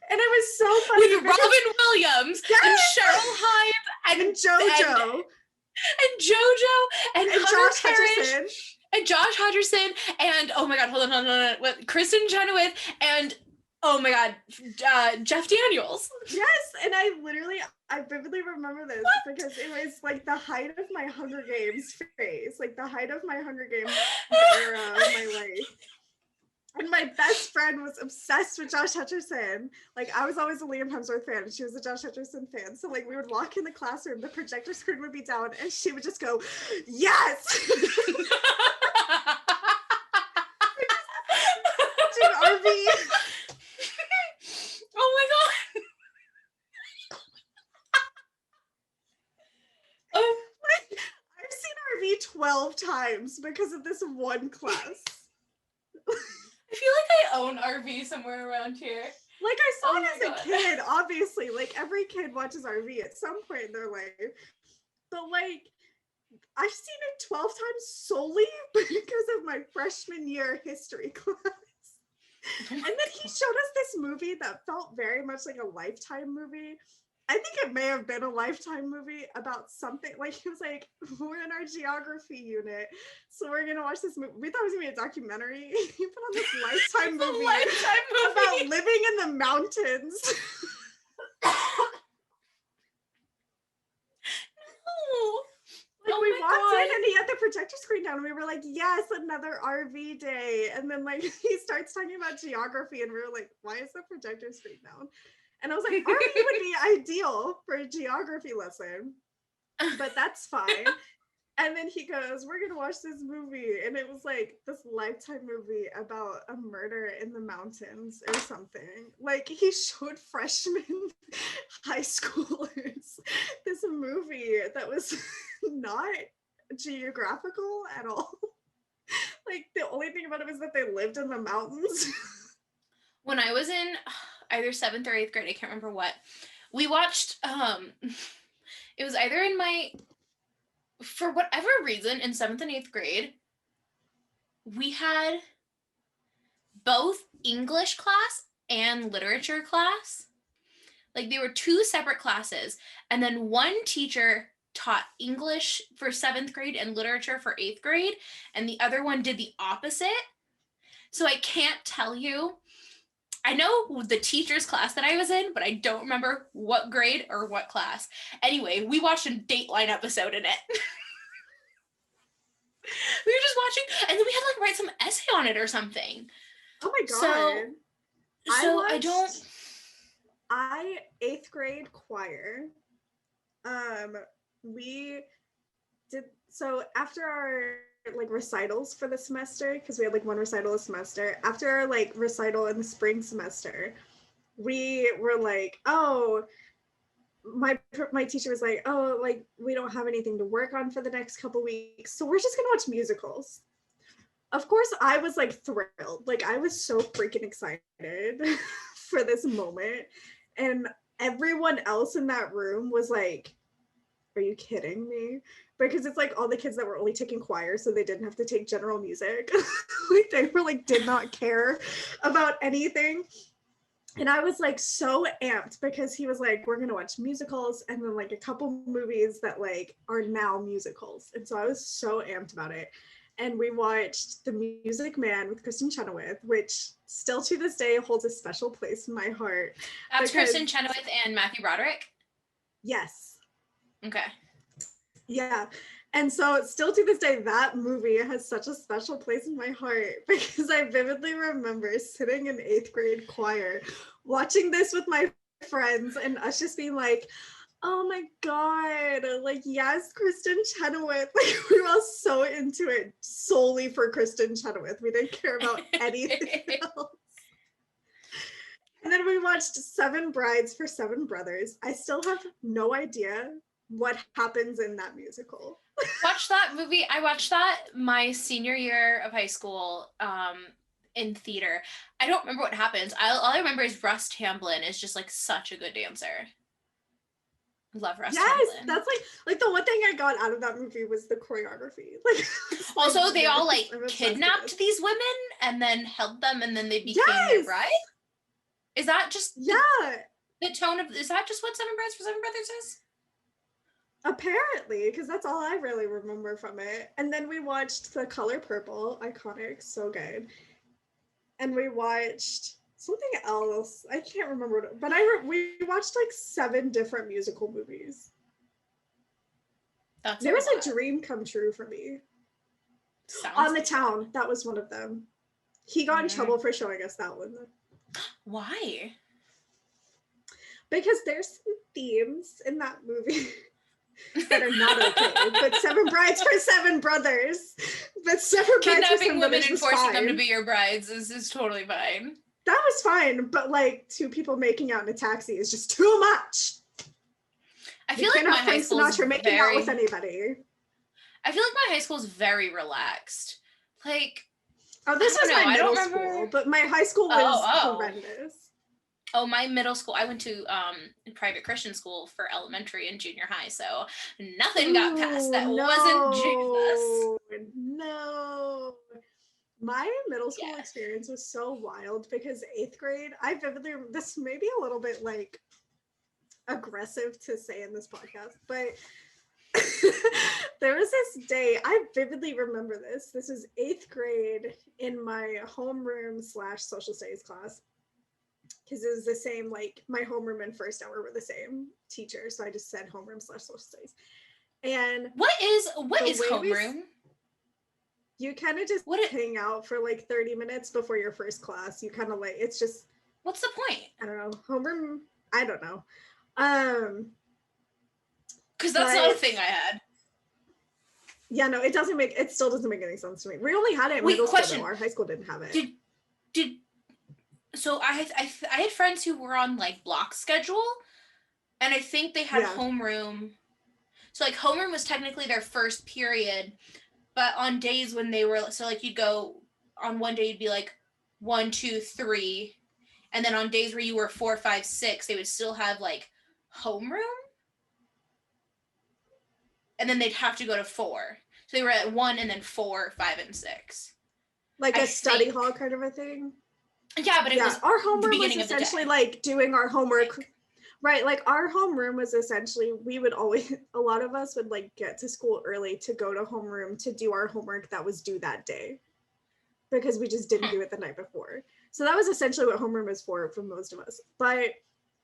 And it was so funny. With Robin Williams, yes! And Cheryl Hyde and JoJo. And JoJo and Josh Hutcherson. And Josh Hutcherson and oh my God, hold on. Kristen Chenoweth and oh my God, Jeff Daniels. Yes, and I vividly remember this because it was like the height of my Hunger Games phase, like the height of my Hunger Games era of my life. And my best friend was obsessed with Josh Hutcherson. Like, I was always a Liam Hemsworth fan, and she was a Josh Hutcherson fan. So, like, we would walk in the classroom, the projector screen would be down, and she would just go, yes! Watching RV. Oh my god. I've seen RV 12 times because of this one class. I feel like I own RV somewhere around here. Like, I saw Oh it my as a God. kid, obviously. Like, every kid watches RV at some point in their life. But, like, I've seen it 12 times solely because of my freshman year history class. And then he showed us this movie that felt very much like a Lifetime movie. I think it may have been a Lifetime movie about something. Like, he was like, we're in our geography unit, so we're gonna watch this movie. We thought it was gonna be a documentary. He put on this Lifetime movie, about living in the mountains. Like, oh we my walked God. in and he had the projector screen down and we were like, yes, another RV day. And then, like, he starts talking about geography and we were like, why is the projector screen down? And I was like, RV would be ideal for a geography lesson, but that's fine. And then he goes, we're gonna watch this movie. And it was like this Lifetime movie about a murder in the mountains or something. Like, he showed freshman high schoolers this movie that was not geographical at all. Like, the only thing about it was that they lived in the mountains. When I was in either 7th or 8th grade, I can't remember what, we watched, it was either in my, for whatever reason, in 7th and 8th grade, we had both English class and literature class. Like, they were two separate classes. And then one teacher taught English for 7th grade and literature for 8th grade. And the other one did the opposite. So I can't tell you. I know the teacher's class that I was in, but I don't remember what grade or what class. Anyway, we watched a Dateline episode in it. We were just watching, and then we had to like write some essay on it or something. Oh my God. So I 8th grade choir. We did, so after our like recitals for the semester, because we had like one recital a semester, after our like recital in the spring semester, we were like, oh, my teacher was like, oh, like, we don't have anything to work on for the next couple weeks, so we're just gonna watch musicals. Of course, I was like thrilled. Like, I was so freaking excited for this moment. And everyone else in that room was like, are you kidding me? Because it's like all the kids that were only taking choir, so they didn't have to take general music. Like, they were like, did not care about anything. And I was like so amped because he was like, we're gonna watch musicals and then like a couple movies that like are now musicals. And so I was so amped about it. And we watched The Music Man with Kristen Chenoweth, which still to this day holds a special place in my heart. That's Kristen Chenoweth and Matthew Broderick? Yes. Okay. Yeah. And so still to this day, that movie has such a special place in my heart because I vividly remember sitting in 8th grade choir, watching this with my friends and us just being like, oh my God, like, yes, Kristen Chenoweth. Like, we were all so into it solely for Kristen Chenoweth. We didn't care about anything else. And then we watched Seven Brides for Seven Brothers. I still have no idea what happens in that musical. Watch that movie. I watched that my senior year of high school in theater. I don't remember what happens. All I remember is Russ Tamblyn is just like such a good dancer. Love Russ Tamblyn. That's like the one thing I got out of that movie was the choreography. Like, also, they all like kidnapped these women and then held them and then they became their bride. Is that just the tone of? Is that just what Seven Brides for Seven Brothers is? Apparently, because that's all I really remember from it. And then we watched The Color Purple, iconic, so good. And we watched something else. I can't remember, but we watched like 7 different musical movies. There was a dream come true for me. On the Town, that was one of them. He got in trouble for showing us that one. Why? Because there's some themes in that movie that are not okay. But Seven Brides for Seven Brothers. But Seven Brides for Kidnapping Seven women Brothers and was forcing fine. them to be your brides is totally fine. That was fine, but like 2 people making out in a taxi is just too much. I feel like my high school is making out with anybody. I feel like my high school is very relaxed. Like, oh, this was my middle school, but my high school was horrendous. Oh, my middle school, I went to private Christian school for elementary and junior high, so nothing got past that wasn't Jesus. No. My middle school experience was so wild because 8th grade, I vividly, this may be a little bit like aggressive to say in this podcast, but there was this day, I vividly remember this. This was 8th grade in my homeroom / social studies class. Because it was the same, like my homeroom and first hour were the same teacher. So I just said homeroom / social studies. And what is homeroom? You kind of just hang out for like 30 minutes before your first class. You kind of like, it's just. What's the point? I don't know. Homeroom, I don't know. Because that's not a thing I had. Yeah, no, it still doesn't make any sense to me. We only had it in middle school, though. Our high school didn't have it. So I had friends who were on like block schedule, and I think they had homeroom. So like homeroom was technically their first period, but on days when they were, so like you'd go on one day, you'd be like 1, 2, 3, and then on days where you were 4, 5, 6, they would still have like homeroom, and then they'd have to go to 4. So they were at 1 and then 4, 5, and 6. Like a study hall kind of a thing. Yeah, but it was our homeroom was essentially like doing our homework. Right, like our homeroom was essentially, we would always, a lot of us would like get to school early to go to homeroom to do our homework that was due that day because we just didn't do it the night before. So that was essentially what homeroom was for most of us. But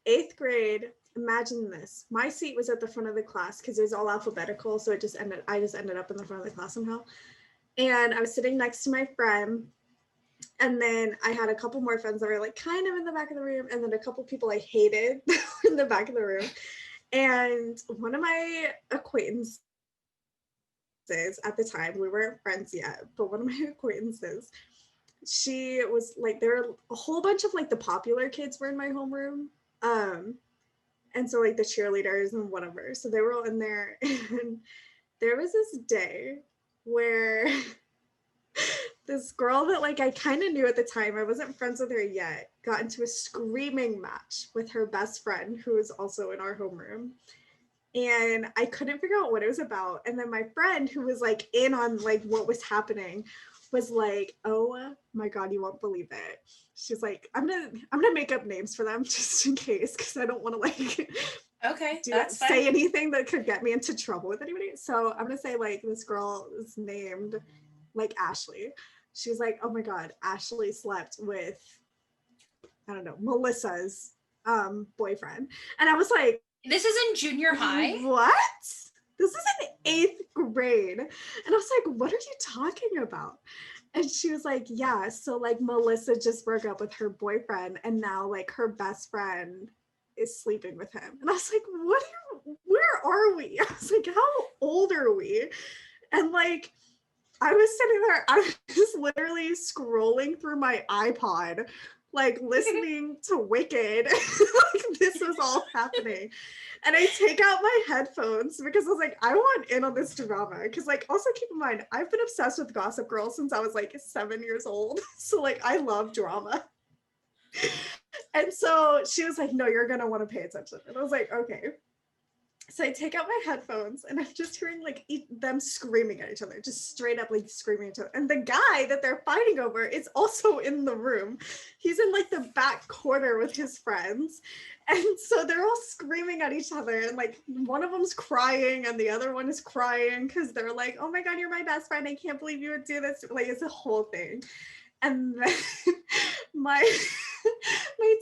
8th grade, imagine this. My seat was at the front of the class because it was all alphabetical. So I just ended up in the front of the class somehow. And I was sitting next to my friend. And then I had a couple more friends that were like kind of in the back of the room. And then a couple people I hated in the back of the room. And one of my acquaintances at the time, we weren't friends yet, but one of my acquaintances, she was like, there were a whole bunch of like the popular kids were in my homeroom. And so like the cheerleaders and whatever. So they were all in there. And there was this day where this girl that like I kind of knew at the time, I wasn't friends with her yet, got into a screaming match with her best friend who was also in our homeroom. And I couldn't figure out what it was about. And then my friend who was like in on like what was happening was like, oh my God, you won't believe it. She's like, I'm gonna make up names for them just in case, because I don't want to like say anything that could get me into trouble with anybody. So I'm gonna say like this girl is named like Ashley. She was like, oh my God, Ashley slept with, I don't know, Melissa's boyfriend. And I was like, this is in junior high? What? This is in 8th grade. And I was like, what are you talking about? And she was like, yeah, so like Melissa just broke up with her boyfriend and now like her best friend is sleeping with him. And I was like, where are we? I was like, how old are we? And like, I was sitting there, I was literally scrolling through my iPod, like listening to Wicked. Like this was all happening. And I take out my headphones because I was like, I want in on this drama. Because like, also keep in mind, I've been obsessed with Gossip Girl since I was like 7 years old. So like, I love drama. And so she was like, no, you're going to want to pay attention. And I was like, okay. So I take out my headphones and I'm just hearing like them screaming at each other, just straight up like screaming at each other. And the guy that they're fighting over is also in the room. He's in like the back corner with his friends. And so they're all screaming at each other. And like one of them's crying and the other one is crying because they're like, oh my God, you're my best friend. I can't believe you would do this. Like it's a whole thing. And then my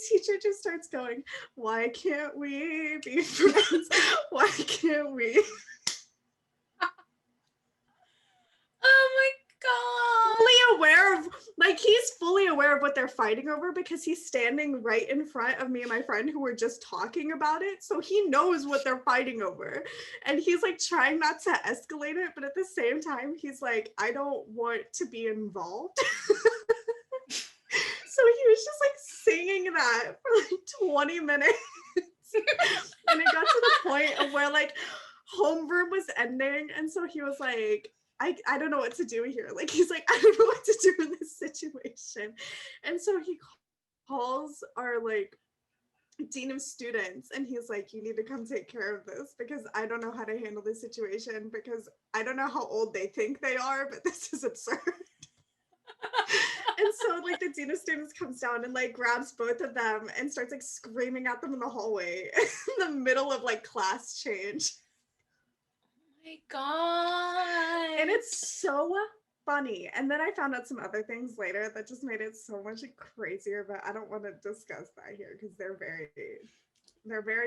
teacher just starts going, why can't we be friends? Why can't we? Oh God. fully aware of, like, he's fully aware of what they're fighting over because he's standing right in front of me and my friend who were just talking about it. So he knows what they're fighting over. And he's like trying not to escalate it, but at the same time, he's like, I don't want to be involved. So he was just like singing that for like 20 minutes. And it got to the point of where like homeroom was ending. And so he was like, I don't know what to do here. Like, he's like, I don't know what to do in this situation. And so he calls our like dean of students and he's like, you need to come take care of this because I don't know how to handle this situation because I don't know how old they think they are, but this is absurd. And so like the dean of students comes down and like grabs both of them and starts like screaming at them in the hallway in the middle of like class change. Oh my God. And it's so funny. And then I found out some other things later that just made it so much crazier, but I don't want to discuss that here because they're very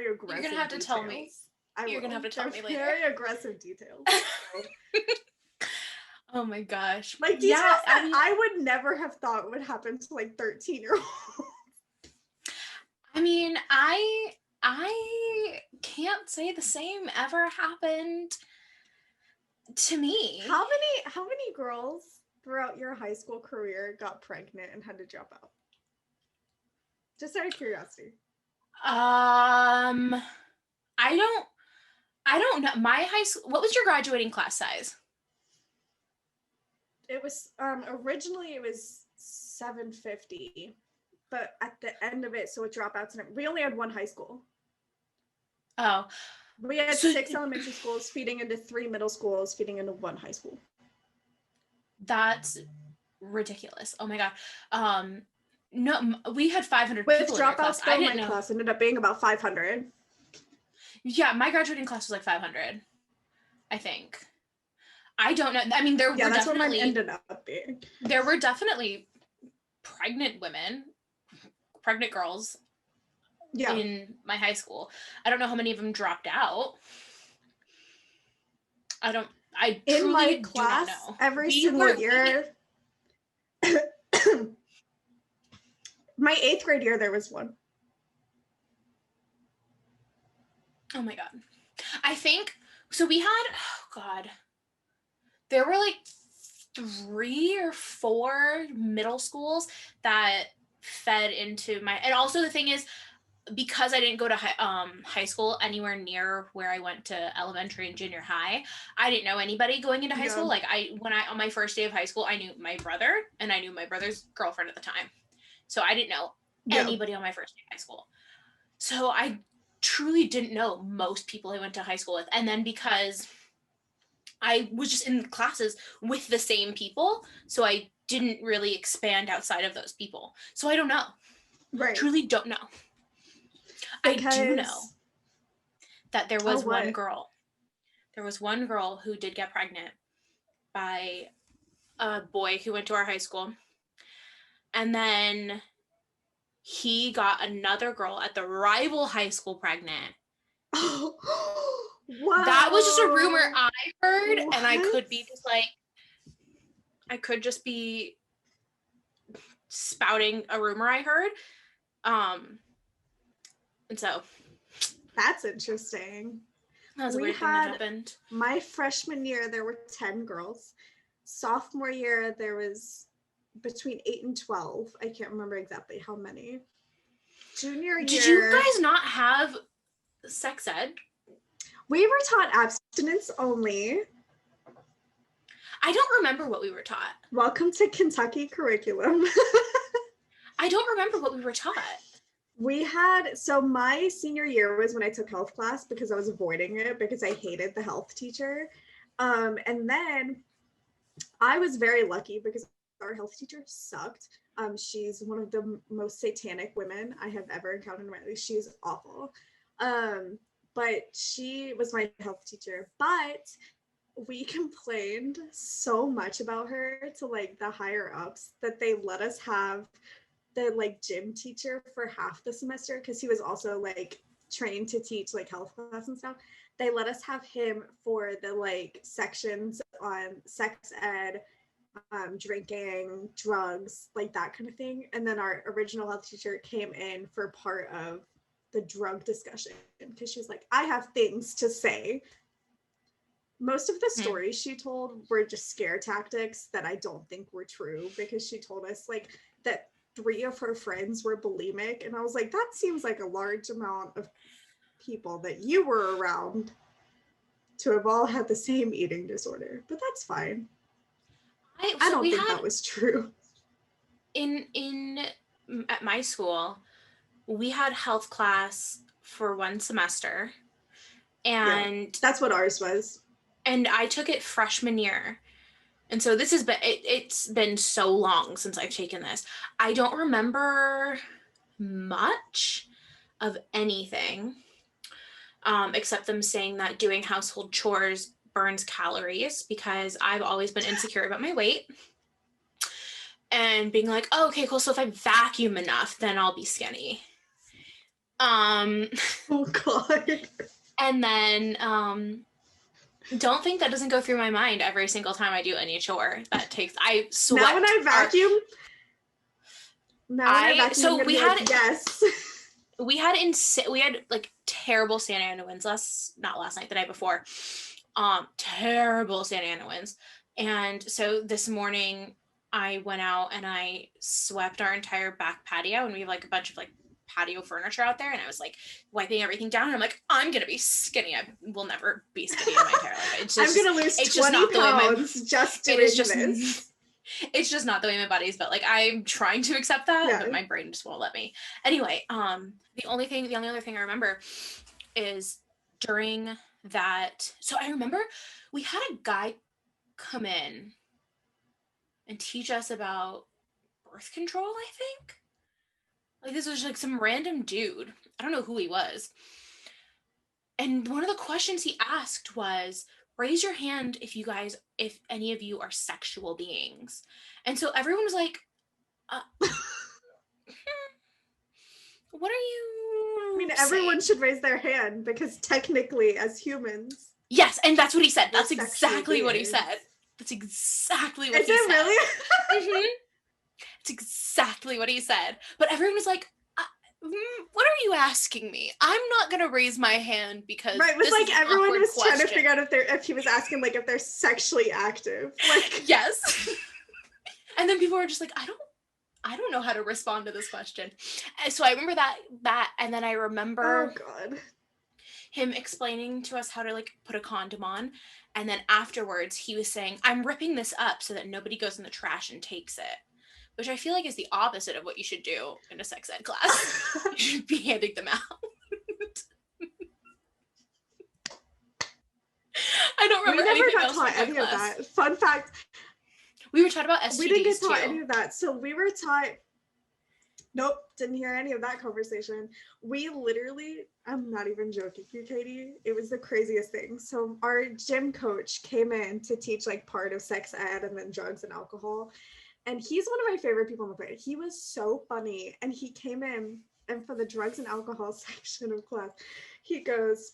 aggressive. You're gonna have to tell me. You're gonna have to tell me later. Very aggressive details. So. Oh my gosh. Like details that I would never have thought would happen to like 13-year-olds. I mean, I can't say the same ever happened to me. How many girls throughout your high school career got pregnant and had to drop out? Just out of curiosity. I don't know. My high school, what was your graduating class size? It was originally it was 750, but at the end of it, so with dropouts and we only had one high school. Oh, we had 6 elementary schools feeding into 3 middle schools, feeding into 1 high school. That's ridiculous. Oh my God. No, we had 500 with people in our class. I didn't know. Class ended up being about 500. Yeah, my graduating class was like 500, I think. I don't know. I mean, there were that's definitely what mine ended up being. There were definitely pregnant women, pregnant girls in my high school. I don't know how many of them dropped out. I in truly my do class, not know. Every single year. My 8th grade year, there was one. Oh my God. I think, so we had, oh God, there were like 3 or 4 middle schools that fed into my, and also the thing is, because I didn't go to high school anywhere near where I went to elementary and junior high, I didn't know anybody going into high school. Like on my first day of high school, I knew my brother and I knew my brother's girlfriend at the time. So I didn't know anybody on my first day of high school. So I truly didn't know most people I went to high school with. And then because I was just in classes with the same people, so I didn't really expand outside of those people. So I don't know. Right. Truly don't know. Because I do know that there was one girl. There was one girl who did get pregnant by a boy who went to our high school. And then he got another girl at the rival high school pregnant. Wow. That was just a rumor I heard. What? And I could be just like, I could just be spouting a rumor I heard. And so that's interesting. That was a weird thing that happened. My freshman year, there were 10 girls. Sophomore year, there was between 8 and 12. I can't remember exactly how many. Junior year. Did you guys not have sex ed? We were taught abstinence only. I don't remember what we were taught. Welcome to Kentucky curriculum. I don't remember what we were taught. So my senior year was when I took health class because I was avoiding it because I hated the health teacher. And then I was very lucky because our health teacher sucked. She's one of the most satanic women I have ever encountered in my life. She's awful. But she was my health teacher. But we complained so much about her to like the higher ups that they let us have the like gym teacher for half the semester because he was also like trained to teach like health class and stuff. They let us have him for the like sections on sex ed drinking, drugs, like that kind of thing. And then our original health teacher came in for part of the drug discussion because she was like, I have things to say. Most of the stories she told were just scare tactics that I don't think were true, because she told us like that 3 of her friends were bulimic, and I was like, that seems like a large amount of people that you were around to have all had the same eating disorder, but that's fine. I don't think that was true. At my school, we had health class for 1 semester, and that's what ours was. And I took it freshman year. And so this has been, it's been so long since I've taken this. I don't remember much of anything, except them saying that doing household chores burns calories, because I've always been insecure about my weight. And being like, oh, okay, cool. So if I vacuum enough, then I'll be skinny. Oh God. And then, don't think that doesn't go through my mind every single time I do any chore. That takes, I sweat. Now when I vacuum, yes. We had like terrible Santa Ana winds not last night, the night before. Terrible Santa Ana winds. And so this morning I went out and I swept our entire back patio, and we have like a bunch of like patio furniture out there, and I was like wiping everything down, and I'm like, I'm gonna be skinny. I will never be skinny in my entire life. It's just, I'm gonna lose 20 pounds just doing this. It's just not the way my body's built. Like, I'm trying to accept that, but my brain just won't let me. Anyway, the only other thing I remember is during that. So I remember we had a guy come in and teach us about birth control, I think. Like, this was like some random dude. I don't know who he was. And one of the questions he asked was, raise your hand if any of you are sexual beings. And so everyone was like, what are you I mean, everyone should raise their hand, because technically as humans. Yes, and that's what he said. That's exactly what he said. That's exactly what he said. Is it really? Mm-hmm. It's exactly what he said. But everyone was like, what are you asking me? I'm not gonna raise my hand because it was like everyone was trying to figure out if he was asking like if they're sexually active. Like, yes. And then people were just like, I don't know how to respond to this question. And so I remember that, and then I remember him explaining to us how to like put a condom on, and then afterwards he was saying, I'm ripping this up so that nobody goes in the trash and takes it. Which I feel like is the opposite of what you should do in a sex ed class. You should be handing them out. I don't remember anything else. We never got taught any of that. Fun fact. We were taught about STDs. We didn't get taught any of that. So we were taught. Nope, didn't hear any of that conversation. We literally, I'm not even joking you, Katie. It was the craziest thing. So our gym coach came in to teach like part of sex ed and then drugs and alcohol. And he's one of my favorite people on the planet. He was so funny. And he came in, and for the drugs and alcohol section of class, he goes,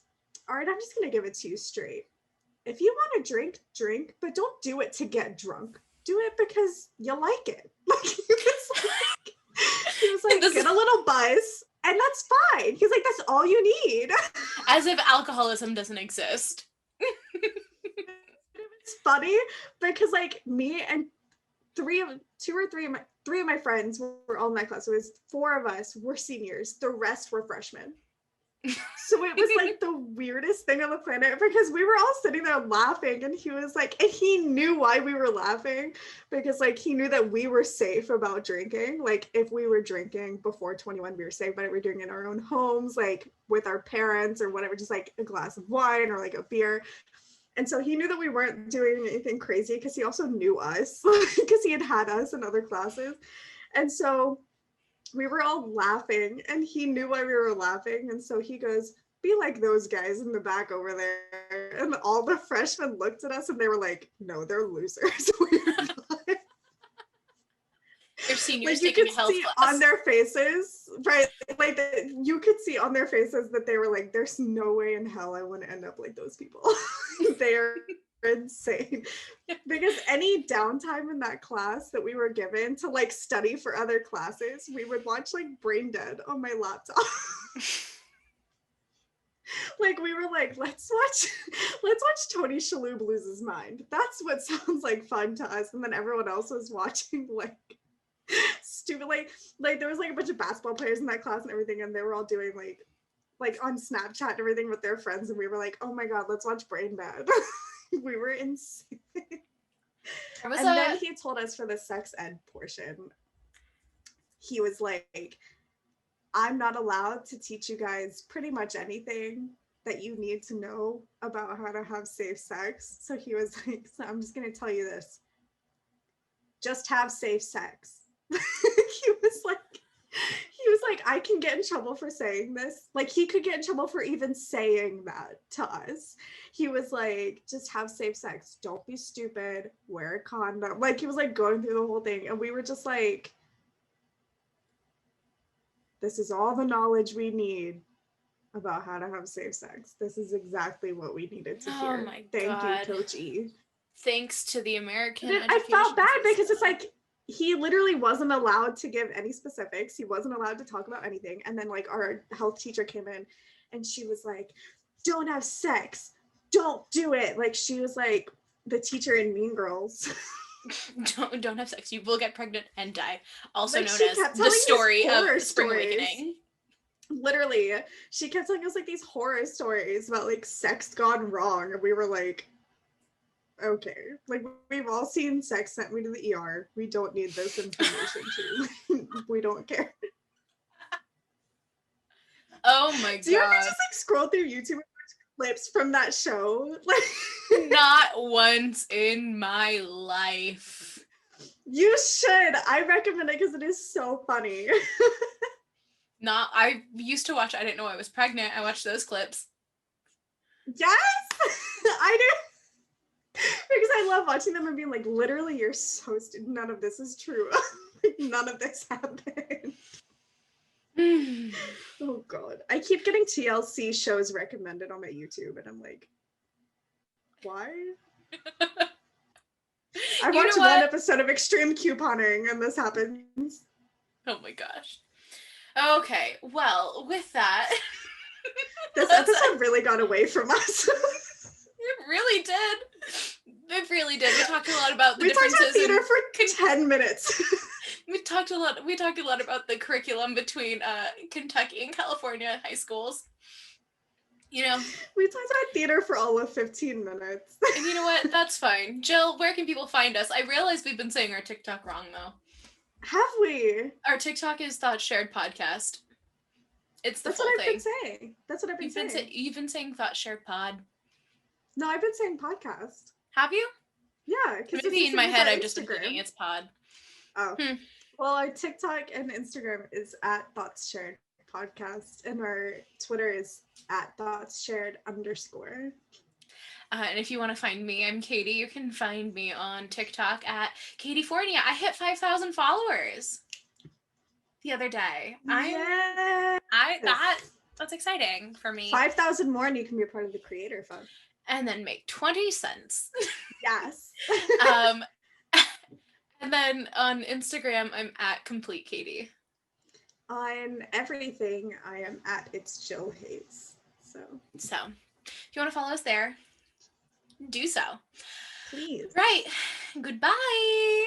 all right, I'm just going to give it to you straight. If you want to drink, drink, but don't do it to get drunk. Do it because you like it. Like, he was like get a little buzz, and that's fine. He's like, that's all you need. As if alcoholism doesn't exist. It's funny because like me and three of my friends were all in my class. So it was 4 of us were seniors. The rest were freshmen. So it was like the weirdest thing on the planet, because we were all sitting there laughing, and he was like, and he knew why we were laughing, because like he knew that we were safe about drinking. Like if we were drinking before 21, we were safe, but we were doing it in our own homes, like with our parents or whatever, just like a glass of wine or like a beer. And so he knew that we weren't doing anything crazy, because he also knew us, because he had us in other classes. And so we were all laughing, and he knew why we were laughing. And so he goes, be like those guys in the back over there. And all the freshmen looked at us, and they were like, no, they're losers. They're seniors like, taking a health class. On their faces, right? Like you could see on their faces that they were like, there's no way in hell I want to end up like those people. They're insane. Because any downtime in that class that we were given to like study for other classes, we would watch like Brain Dead on my laptop. Like we were like, let's watch Tony Shalhoub lose his mind. That's what sounds like fun to us. And then everyone else was watching like stupid like there was like a bunch of basketball players in that class and everything, and they were all doing like on Snapchat and everything with their friends, and we were like, oh my god, let's watch Brain Dead. We were insane. Then he told us for the sex ed portion, he was like, I'm not allowed to teach you guys pretty much anything that you need to know about how to have safe sex. So he was like, so I'm just going to tell you this. Just have safe sex. He was like, I can get in trouble for saying this. Like he could get in trouble for even saying that to us. He was like, just have safe sex. Don't be stupid. Wear a condom. Like he was like going through the whole thing. And we were just like, this is all the knowledge we need about how to have safe sex. This is exactly what we needed to hear. Oh my Thank God. you, Coach E. Thanks to the American I felt bad because it's like he literally wasn't allowed to give any specifics. He wasn't allowed to talk about anything. And then like our health teacher came in and she was like, don't have sex. Don't do it. Like she was like the teacher in Mean Girls. Don't have sex. You will get pregnant and die. Also like, known she as kept the telling us story horror of Spring stories. Awakening. Literally, she kept telling us like these horror stories about like sex gone wrong, and we were like, okay, like we've all seen sex sent me to the ER. We don't need this information too. We don't care. Oh my God. Do you ever just like scroll through YouTube and watch clips from that show? Like not once in my life. You should. I recommend it because it is so funny. I used to watch I Didn't Know I Was Pregnant. I watched those clips. Yes, I do. Because I love watching them and being like, literally, you're so stupid. None of this is true. None of this happened. Oh God. I keep getting TLC shows recommended on my YouTube and I'm like, why? I watched one episode of Extreme Couponing and this happens. Oh my gosh. Okay, well, with that. This episode really got away from us. It really did. It really did. We talked a lot about the differences. We talked about theater for 10 minutes. We talked a lot about the curriculum between Kentucky and California high schools. You know, we talked about theater for all of 15 minutes. And you know what? That's fine. Jill, where can people find us? I realize we've been saying our TikTok wrong though. Have we? Our TikTok is Thought Shared Podcast. It's the full thing. That's what I've been saying. That's what I've been saying. You've been saying Thought Shared Pod. No, I've been saying podcast. Have you? Yeah. Maybe in my head I've just been thinking it's pod. Oh. Well, our TikTok and Instagram is at Thoughts Shared Podcast, and our Twitter is at Thoughts Shared _. And if you want to find me, I'm Katie. You can find me on TikTok at Katiefornia. I hit 5,000 followers the other day. That's exciting for me. 5,000 more and you can be a part of the Creator Fund. And then make 20 cents. Yes. And then on Instagram, I'm at Complete Katie. On everything, I am at It's Jill Hayes. So if you want to follow us there, do so. Please. Right. Goodbye.